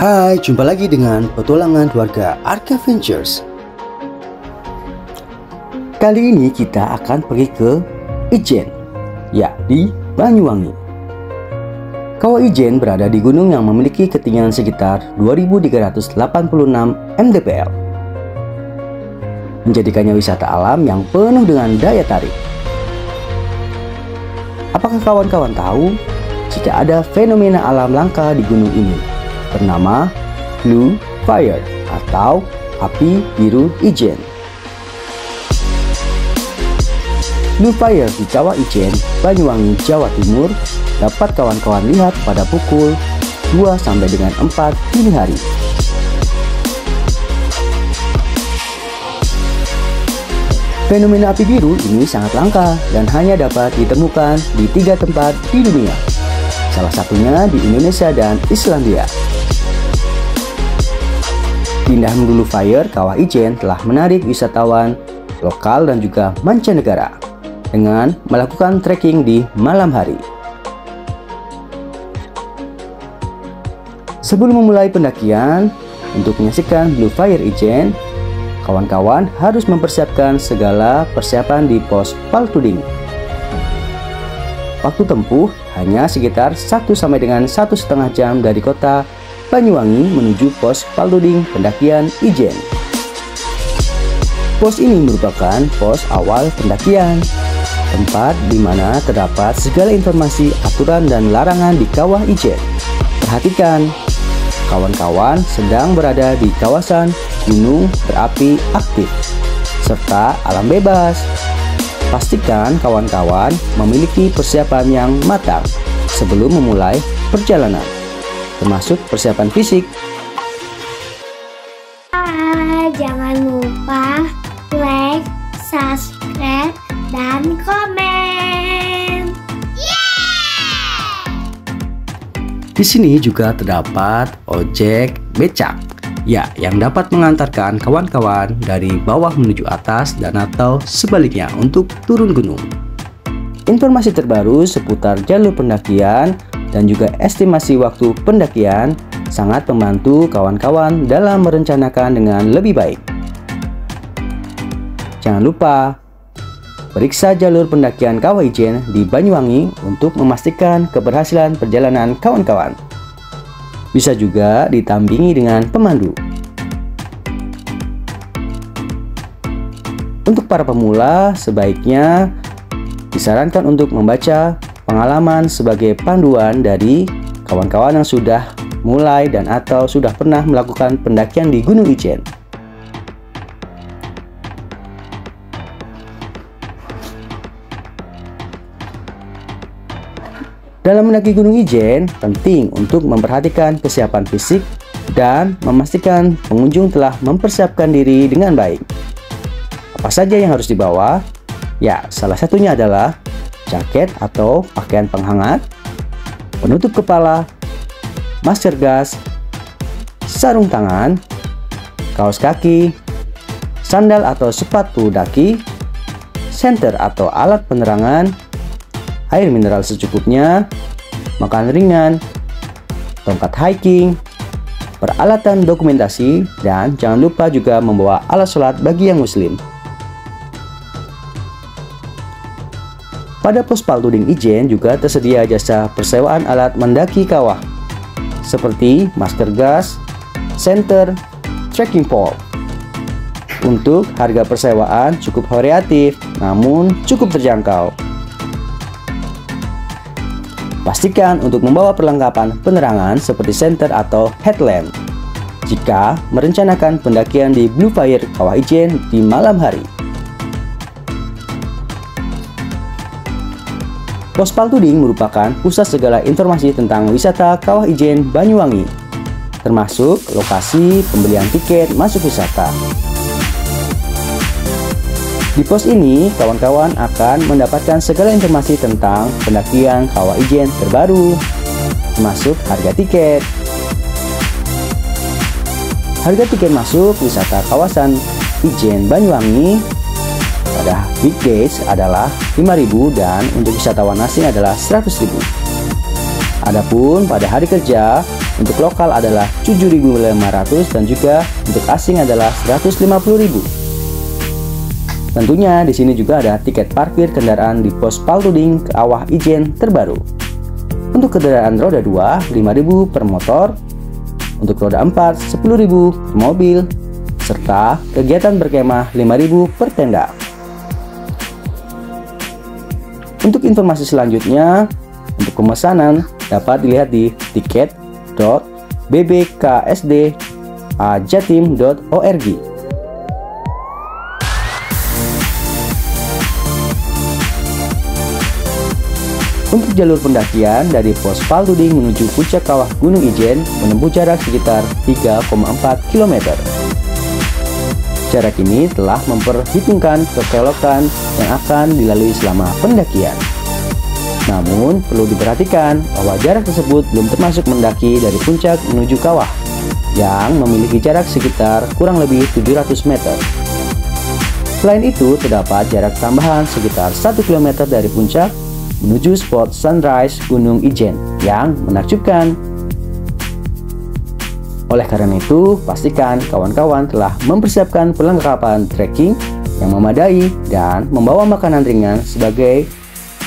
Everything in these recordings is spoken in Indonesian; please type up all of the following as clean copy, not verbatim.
Hai, jumpa lagi dengan petualangan keluarga Arca Ventures. Kali ini kita akan pergi ke Ijen, ya di Banyuwangi. Kawah Ijen berada di gunung yang memiliki ketinggian sekitar 2386 mdpl, menjadikannya wisata alam yang penuh dengan daya tarik. Apakah kawan-kawan tahu jika ada fenomena alam langka di gunung ini bernama Blue Fire atau api biru Ijen? Blue Fire di Kawah Ijen, Banyuwangi, Jawa Timur dapat kawan-kawan lihat pada pukul 2 sampai dengan 4 dini hari. Fenomena api biru ini sangat langka dan hanya dapat ditemukan di 3 tempat di dunia. Salah satunya di Indonesia dan Islandia. Keindahan Blue Fire Kawah Ijen telah menarik wisatawan lokal dan juga mancanegara dengan melakukan trekking di malam hari. Sebelum memulai pendakian, untuk menyaksikan Blue Fire Ijen, kawan-kawan harus mempersiapkan segala persiapan di pos Paltuding. Waktu tempuh hanya sekitar 1 sampai dengan 1,5 jam dari kota Banyuwangi menuju pos Paltuding pendakian Ijen. Pos ini merupakan pos awal pendakian, tempat di mana terdapat segala informasi, aturan, dan larangan di Kawah Ijen. Perhatikan, kawan-kawan sedang berada di kawasan gunung berapi aktif serta alam bebas. Pastikan kawan-kawan memiliki persiapan yang matang sebelum memulai perjalanan, termasuk persiapan fisik. Jangan lupa like, subscribe, dan komen. Di sini juga terdapat ojek becak, ya, yang dapat mengantarkan kawan-kawan dari bawah menuju atas dan atau sebaliknya untuk turun gunung. Informasi terbaru seputar jalur pendakian dan juga estimasi waktu pendakian sangat membantu kawan-kawan dalam merencanakan dengan lebih baik. Jangan lupa periksa jalur pendakian Kawah Ijen di Banyuwangi untuk memastikan keberhasilan perjalanan kawan-kawan. Bisa juga ditampingi dengan pemandu. Untuk para pemula, sebaiknya disarankan untuk membaca pengalaman sebagai panduan dari kawan-kawan yang sudah mulai dan atau sudah pernah melakukan pendakian di Gunung Ijen. Dalam mendaki Gunung Ijen, penting untuk memperhatikan kesiapan fisik dan memastikan pengunjung telah mempersiapkan diri dengan baik. Apa saja yang harus dibawa? Ya, salah satunya adalah jaket atau pakaian penghangat, penutup kepala, masker gas, sarung tangan, kaos kaki, sandal atau sepatu daki, senter atau alat penerangan, air mineral secukupnya, makan ringan, tongkat hiking, peralatan dokumentasi, dan jangan lupa juga membawa alat sholat bagi yang muslim. Pada pos Paltuding Ijen juga tersedia jasa persewaan alat mendaki kawah seperti masker gas, senter, trekking pole. Untuk harga persewaan cukup variatif namun cukup terjangkau. Pastikan untuk membawa perlengkapan penerangan seperti senter atau headlamp jika merencanakan pendakian di Blue Fire Kawah Ijen di malam hari. Pos Paltuding merupakan pusat segala informasi tentang wisata Kawah Ijen Banyuwangi, termasuk lokasi pembelian tiket masuk wisata. Di pos ini, kawan-kawan akan mendapatkan segala informasi tentang pendakian Kawah Ijen terbaru, termasuk harga tiket. Harga tiket masuk wisata kawasan Ijen Banyuwangi pada weekdays adalah 5.000 dan untuk wisatawan asing adalah 100.000. Adapun pada hari kerja untuk lokal adalah 7.500 dan juga untuk asing adalah 150.000. Tentunya di sini juga ada tiket parkir kendaraan di pos Paltuding Kawah Ijen terbaru. Untuk kendaraan roda 2, 5.000 per motor. Untuk roda 4, 10.000 per mobil. Serta kegiatan berkemah 5.000 per tenda. Untuk informasi selanjutnya, untuk pemesanan dapat dilihat di tiket.bbksdajatim.org. Untuk jalur pendakian dari pos Paltuding menuju puncak kawah Gunung Ijen menempuh jarak sekitar 3,4 km. Jarak ini telah memperhitungkan kekelokan yang akan dilalui selama pendakian. Namun, perlu diperhatikan bahwa jarak tersebut belum termasuk mendaki dari puncak menuju kawah, yang memiliki jarak sekitar kurang lebih 700 meter. Selain itu, terdapat jarak tambahan sekitar 1 km dari puncak menuju spot sunrise Gunung Ijen yang menakjubkan. Oleh karena itu, pastikan kawan-kawan telah mempersiapkan perlengkapan trekking yang memadai dan membawa makanan ringan sebagai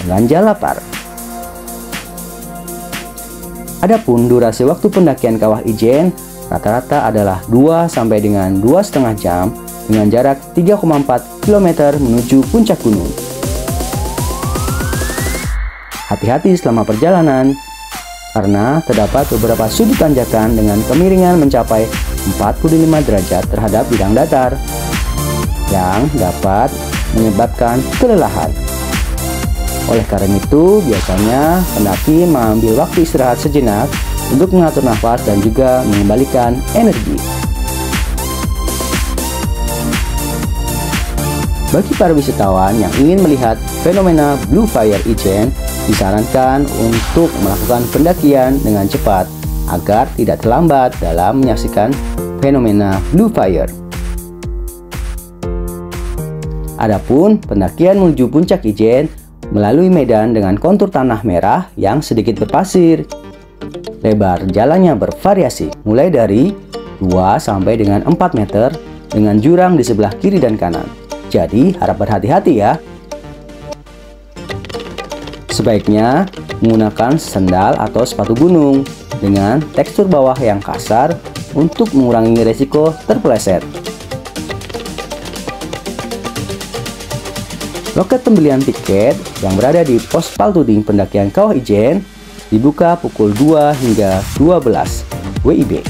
pengganja lapar. Adapun durasi waktu pendakian kawah Ijen rata-rata adalah 2 sampai dengan 2,5 jam dengan jarak 3,4 km menuju puncak gunung. Hati-hati selama perjalanan, karena terdapat beberapa sudut tanjakan dengan kemiringan mencapai 45 derajat terhadap bidang datar yang dapat menyebabkan kelelahan. Oleh karena itu, biasanya pendaki mengambil waktu istirahat sejenak untuk mengatur nafas dan juga mengembalikan energi. Bagi para wisatawan yang ingin melihat fenomena Blue Fire Ijen, disarankan untuk melakukan pendakian dengan cepat agar tidak terlambat dalam menyaksikan fenomena Blue Fire. Adapun pendakian menuju puncak Ijen melalui medan dengan kontur tanah merah yang sedikit berpasir. Lebar jalannya bervariasi mulai dari 2 sampai dengan 4 meter dengan jurang di sebelah kiri dan kanan. Jadi harap berhati-hati ya. Sebaiknya menggunakan sandal atau sepatu gunung dengan tekstur bawah yang kasar untuk mengurangi resiko terpeleset. Loket pembelian tiket yang berada di pos Paltuding pendakian Kawah Ijen dibuka pukul 2 hingga 12 WIB.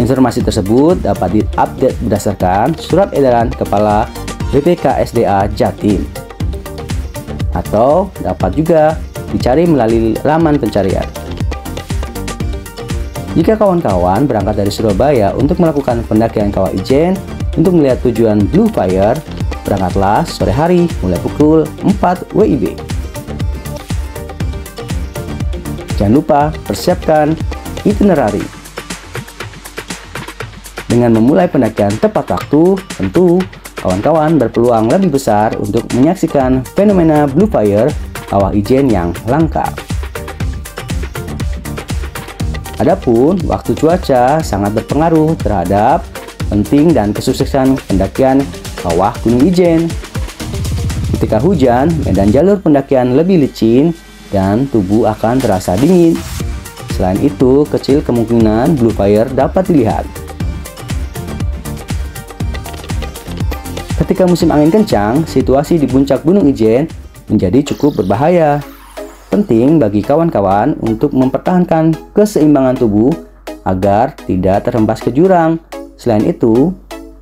Informasi tersebut dapat diupdate berdasarkan surat edaran Kepala BPKSDA Jatim, atau dapat juga dicari melalui laman pencarian. Jika kawan-kawan berangkat dari Surabaya untuk melakukan pendakian Kawah Ijen untuk melihat tujuan Blue Fire, berangkatlah sore hari mulai pukul 4 WIB. Jangan lupa persiapkan itinerary. Dengan memulai pendakian tepat waktu, tentu kawan-kawan berpeluang lebih besar untuk menyaksikan fenomena Blue Fire Kawah Ijen yang langka. Adapun waktu cuaca sangat berpengaruh terhadap penting dan kesuksesan pendakian Kawah Gunung Ijen. Ketika hujan, medan jalur pendakian lebih licin dan tubuh akan terasa dingin. Selain itu, kecil kemungkinan Blue Fire dapat dilihat. Ketika musim angin kencang, situasi di puncak Gunung Ijen menjadi cukup berbahaya. Penting bagi kawan-kawan untuk mempertahankan keseimbangan tubuh agar tidak terhempas ke jurang. Selain itu,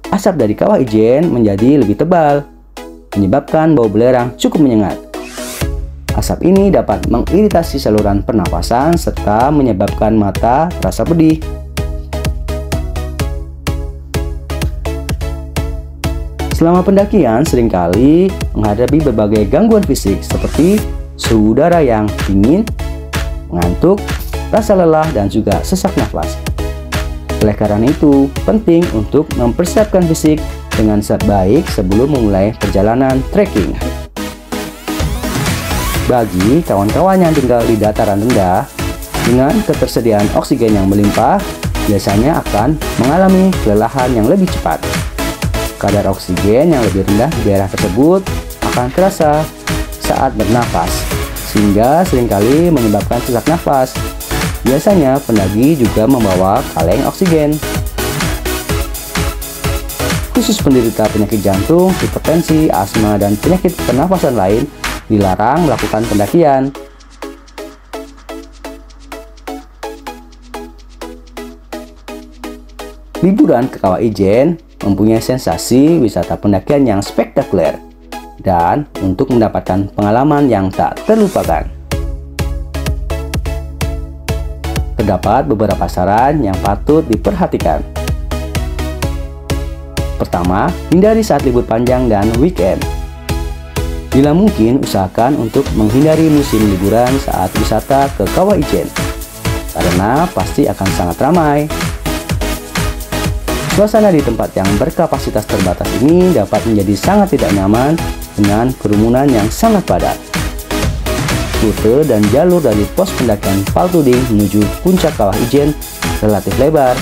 asap dari Kawah Ijen menjadi lebih tebal, menyebabkan bau belerang cukup menyengat. Asap ini dapat mengiritasi saluran pernapasan serta menyebabkan mata terasa pedih. Selama pendakian seringkali menghadapi berbagai gangguan fisik seperti suhu udara yang dingin, mengantuk, rasa lelah, dan juga sesak nafas. Oleh karena itu, penting untuk mempersiapkan fisik dengan baik sebelum memulai perjalanan trekking. Bagi kawan-kawan yang tinggal di dataran rendah, Dengan ketersediaan oksigen yang melimpah, biasanya akan mengalami kelelahan yang lebih cepat. Kadar oksigen yang lebih rendah di daerah tersebut akan terasa saat bernafas, sehingga seringkali menyebabkan sesak nafas. Biasanya pendaki juga membawa kaleng oksigen. Khusus penderita penyakit jantung, hipertensi, asma, dan penyakit pernafasan lain dilarang melakukan pendakian. Liburan ke Kawah Ijen mempunyai sensasi wisata pendakian yang spektakuler dan untuk mendapatkan pengalaman yang tak terlupakan. Terdapat beberapa saran yang patut diperhatikan. Pertama, hindari saat libur panjang dan weekend. Bila mungkin, usahakan untuk menghindari musim liburan saat wisata ke Kawah Ijen, karena pasti akan sangat ramai. Suasana di tempat yang berkapasitas terbatas ini dapat menjadi sangat tidak nyaman dengan kerumunan yang sangat padat. Rute dan jalur dari pos pendakian Paltuding menuju puncak Kawah Ijen relatif lebar.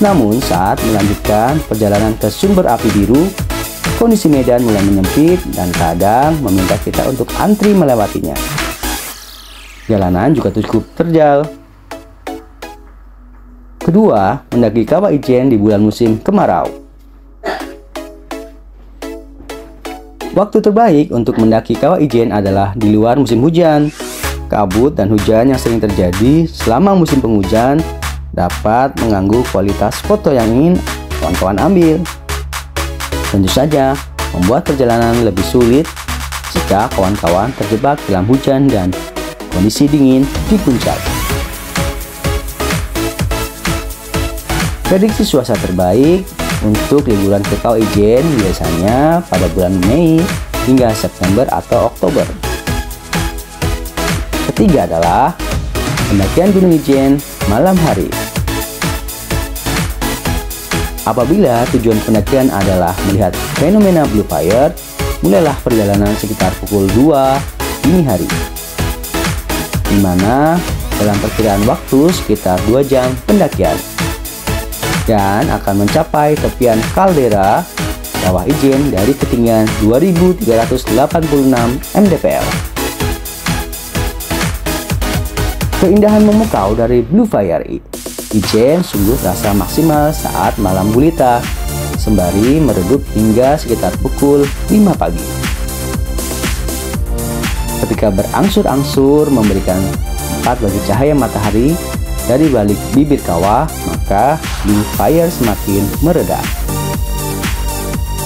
Namun saat melanjutkan perjalanan ke sumber api biru, kondisi medan mulai menyempit dan kadang meminta kita untuk antri melewatinya. Jalanan juga cukup terjal. Kedua, mendaki Kawah Ijen di bulan musim kemarau. Waktu terbaik untuk mendaki Kawah Ijen adalah di luar musim hujan. Kabut dan hujan yang sering terjadi selama musim penghujan dapat mengganggu kualitas foto yang ingin kawan-kawan ambil. Tentu saja, membuat perjalanan lebih sulit jika kawan-kawan terjebak dalam hujan dan kondisi dingin di puncak. Prediksi cuaca terbaik untuk liburan ke Kawah Ijen biasanya pada bulan Mei hingga September atau Oktober. Ketiga adalah pendakian Gunung Ijen malam hari. Apabila tujuan pendakian adalah melihat fenomena Blue Fire, mulailah perjalanan sekitar pukul 2 dini hari, di mana dalam perkiraan waktu sekitar 2 jam pendakian, dan akan mencapai tepian kaldera Kawah Ijen dari ketinggian 2386 mdpl. Keindahan memukau dari Blue Fire Ijen sungguh terasa maksimal saat malam gulita, sembari meredup hingga sekitar pukul 5 pagi. Ketika berangsur-angsur memberikan tempat bagi cahaya matahari dari balik bibir kawah, maka Blue Fire semakin mereda.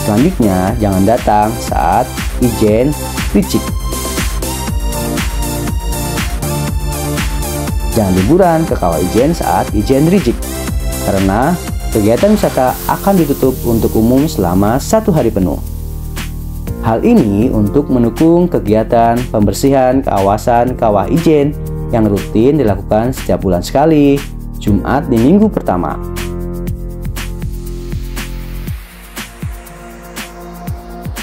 Selanjutnya, jangan datang saat Ijen licik. Jangan liburan ke Kawah Ijen saat Ijen licik, karena kegiatan wisata akan ditutup untuk umum selama 1 hari penuh. Hal ini untuk mendukung kegiatan pembersihan kawasan Kawah Ijen yang rutin dilakukan setiap bulan sekali, Jumat di minggu pertama.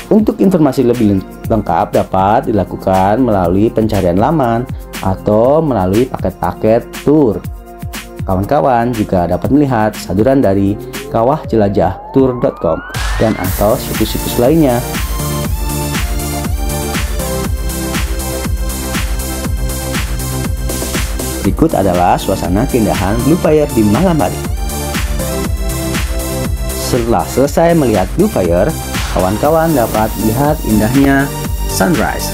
Untuk informasi lebih lengkap dapat dilakukan melalui pencarian laman atau melalui paket-paket tour. Kawan-kawan juga dapat melihat saduran dari kawahjelajahtour.com dan atau situs-situs lainnya. Berikut adalah suasana keindahan Blue Fire di malam hari. Setelah selesai melihat Blue Fire, kawan-kawan dapat melihat indahnya sunrise.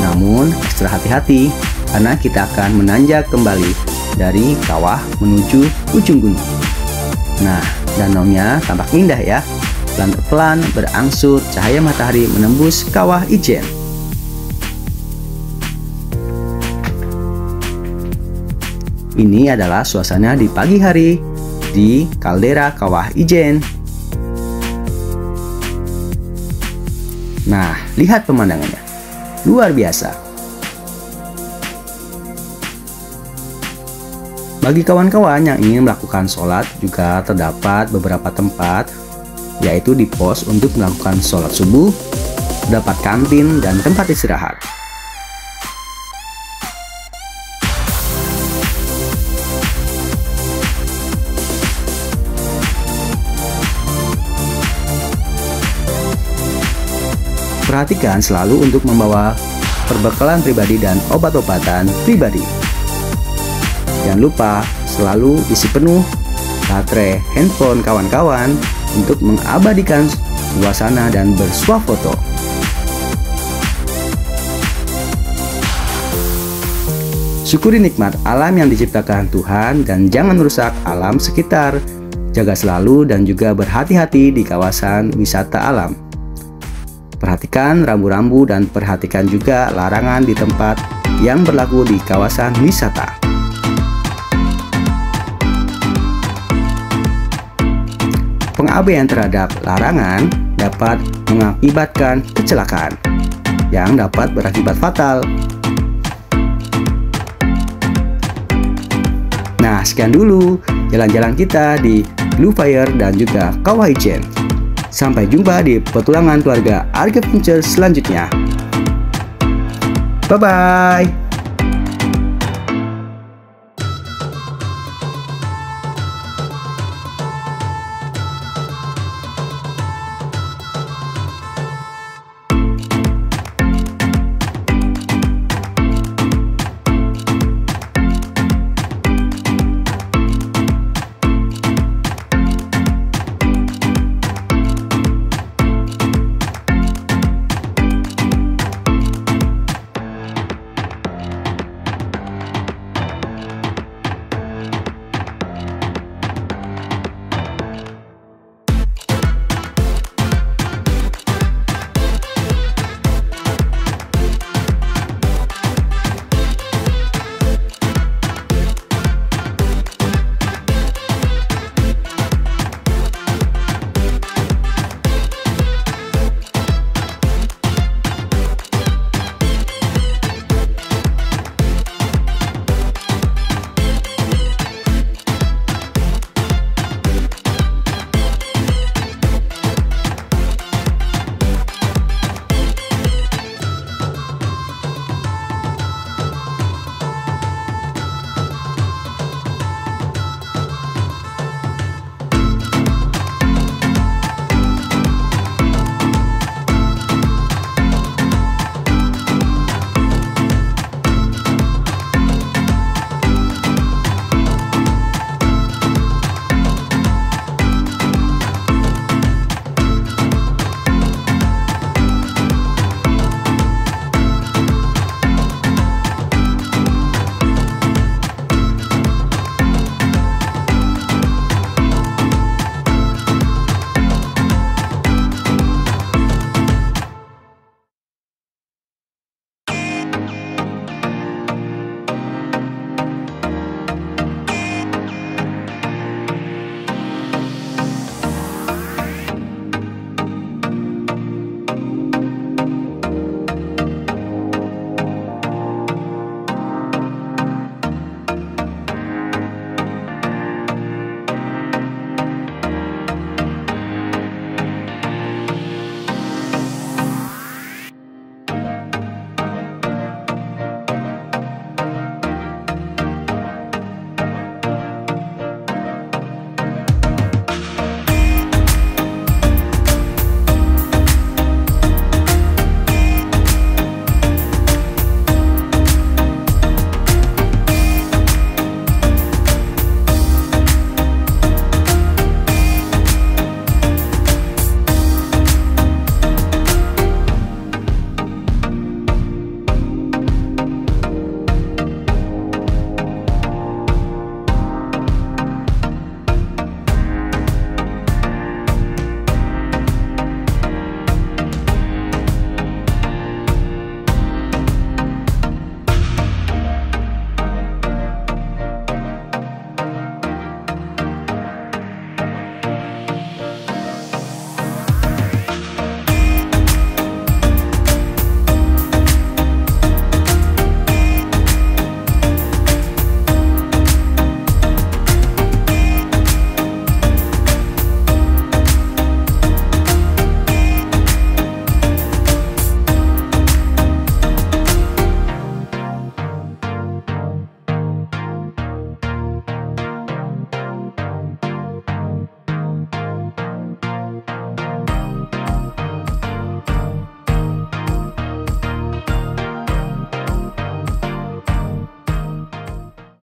Namun, ekstra hati-hati karena kita akan menanjak kembali dari kawah menuju ujung gunung. Nah, danaunya tampak indah ya. Pelan-pelan berangsur cahaya matahari menembus Kawah Ijen. Ini adalah suasana di pagi hari di kaldera Kawah Ijen. Nah, lihat pemandangannya. Luar biasa. Bagi kawan-kawan yang ingin melakukan sholat, juga terdapat beberapa tempat, yaitu di pos untuk melakukan sholat subuh, terdapat kantin dan tempat istirahat. Perhatikan selalu untuk membawa perbekalan pribadi dan obat-obatan pribadi. Jangan lupa selalu isi penuh baterai handphone kawan-kawan untuk mengabadikan suasana dan bersuah foto. Syukuri nikmat alam yang diciptakan Tuhan dan jangan rusak alam sekitar. Jaga selalu dan juga berhati-hati di kawasan wisata alam. Perhatikan rambu-rambu dan perhatikan juga larangan di tempat yang berlaku di kawasan wisata. Pengabaian terhadap larangan dapat mengakibatkan kecelakaan yang dapat berakibat fatal. Nah, sekian dulu jalan-jalan kita di Blue Fire dan juga Kawah Ijen. Sampai jumpa di petualangan keluarga Arga Adventure selanjutnya. Bye-bye.